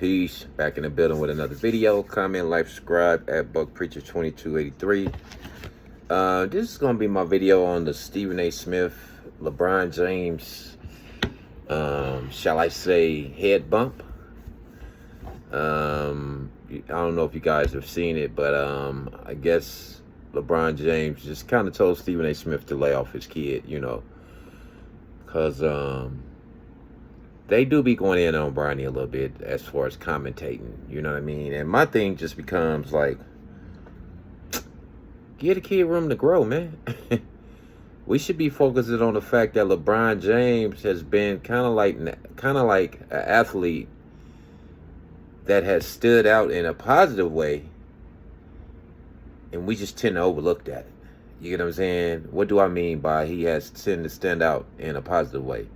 Peace. Back in the building with another video. Comment, like, subscribe at BuckPreacher2283. This is going to be my video on the Stephen A. Smith, LeBron James, shall I say, head bump. I don't know if you guys have seen it, but I guess LeBron James just kind of told Stephen A. Smith to lay off his kid, because they do be going in on Bronny a little bit as far as commentating, you know what I mean? And my thing just becomes like, give the kid room to grow, man. We should be focusing on the fact that LeBron James has been kind of like an athlete that has stood out in a positive way, and we just tend to overlook that. You get what I'm saying? What do I mean by he has tended to stand out in a positive way?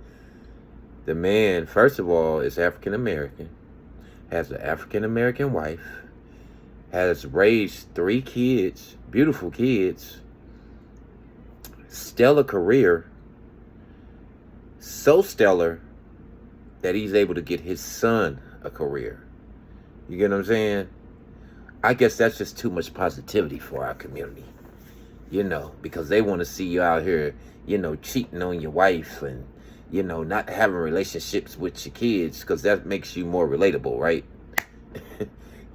The man, first of all, is African-American, has an African-American wife, has raised 3 kids, beautiful kids, stellar career, so stellar that he's able to get his son a career. You get what I'm saying? I guess that's just too much positivity for our community, because they want to see you out here, cheating on your wife and, not having relationships with your kids, because that makes you more relatable, right?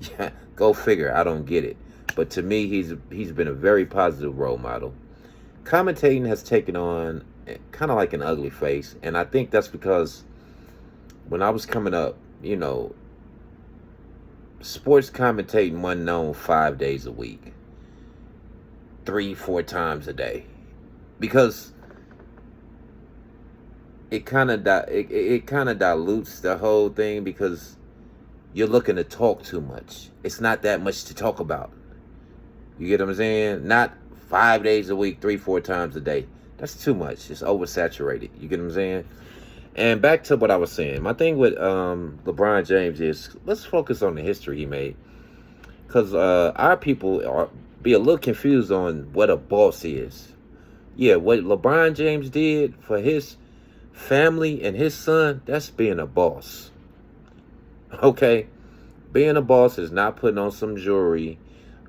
Yeah, go figure. I don't get it. But to me, he's been a very positive role model. Commentating has taken on kind of like an ugly face, and I think that's because when I was coming up, sports commentating wasn't known 5 days a week, 3-4 times a day, because it kind of dilutes the whole thing, because you're looking to talk too much. It's not that much to talk about. You get what I'm saying? Not 5 days a week, 3-4 times a day. That's too much. It's oversaturated. You get what I'm saying? And back to what I was saying. My thing with LeBron James is, let's focus on the history he made, because our people be a little confused on what a boss is. Yeah, what LeBron James did for his family and his son, that's being a boss. Okay? Being a boss is not putting on some jewelry,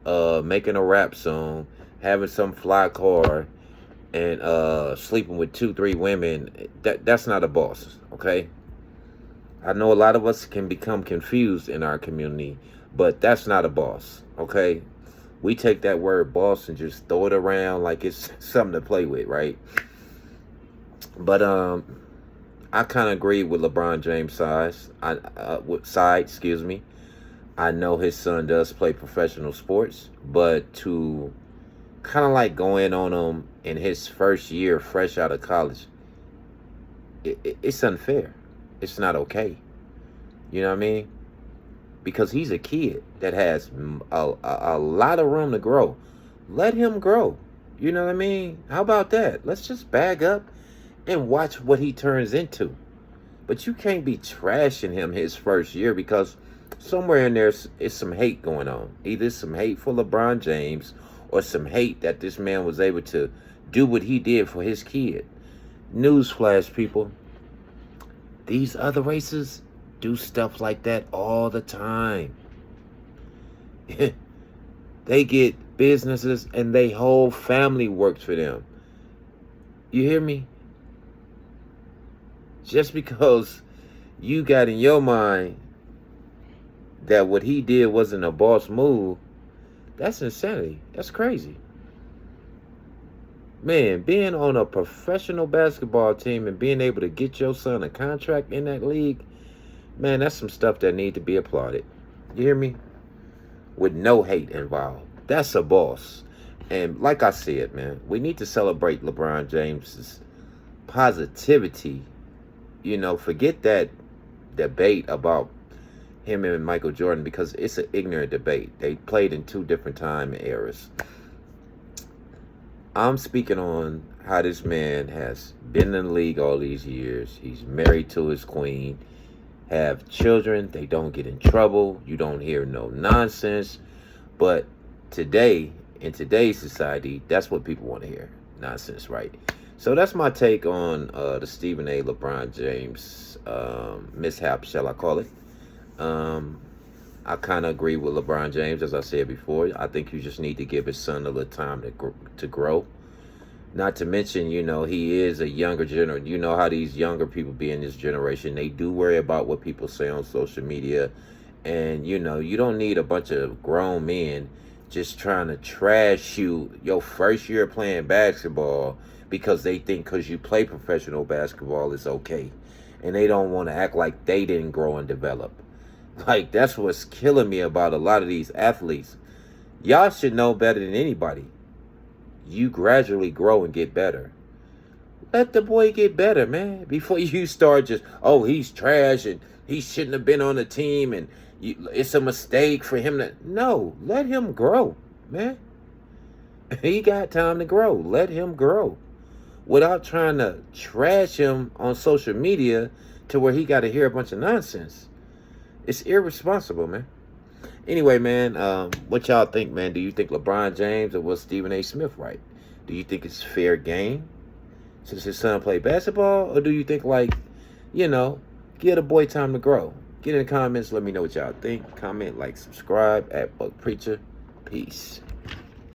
making a rap song, having some fly car, and sleeping with 2-3 women. That's not a boss, okay? I know a lot of us can become confused in our community, but that's not a boss, okay? We take that word boss and just throw it around like it's something to play with, right? But I kind of agree with LeBron James' side, excuse me. I know his son does play professional sports, but to kind of like going on him in his first year fresh out of college, it's unfair. It's not okay. You know what I mean? Because he's a kid that has a lot of room to grow. Let him grow. You know what I mean? How about that? Let's just bag up and watch what he turns into. But you can't be trashing him his first year, because somewhere in there is some hate going on. Either some hate for LeBron James, or some hate that this man was able to do what he did for his kid. Newsflash, people. These other races do stuff like that all the time. They get businesses and their whole family works for them. You hear me? Just because you got in your mind that what he did wasn't a boss move, that's insanity. That's crazy. Man, being on a professional basketball team and being able to get your son a contract in that league, man, that's some stuff that need to be applauded. You hear me? With no hate involved. That's a boss. And like I said, man, we need to celebrate LeBron James's positivity. Forget that debate about him and Michael Jordan, because it's an ignorant debate. They played in 2 different time eras. I'm speaking on how this man has been in the league all these years. He's married to his queen, have children. They don't get in trouble. You don't hear no nonsense. But today, in today's society, that's what people want to hear. Nonsense, right? So that's my take on the Stephen A. LeBron James mishap, shall I call it. Um, I kind of agree with LeBron James, as I said before. I think you just need to give his son a little time to grow. Not to mention, he is a younger generation. You know how these younger people be in this generation. They do worry about what people say on social media. And, you don't need a bunch of grown men just trying to trash you your first year playing basketball because they think because you play professional basketball is okay. And they don't want to act like they didn't grow and develop. Like, that's what's killing me about a lot of these athletes. Y'all should know better than anybody. You gradually grow and get better. Let the boy get better, man. Before you start just, oh, he's trash and he shouldn't have been on the team and it's a mistake for him to. No, let him grow, man. He got time to grow. Let him grow. Without trying to trash him on social media to where he got to hear a bunch of nonsense. It's irresponsible, man. Anyway, man, what y'all think, man? Do you think LeBron James or was Stephen A. Smith right? Do you think it's fair game since his son played basketball? Or do you think, give the boy time to grow? Get in the comments. Let me know what y'all think. Comment, like, subscribe at Buck Preacher. Peace.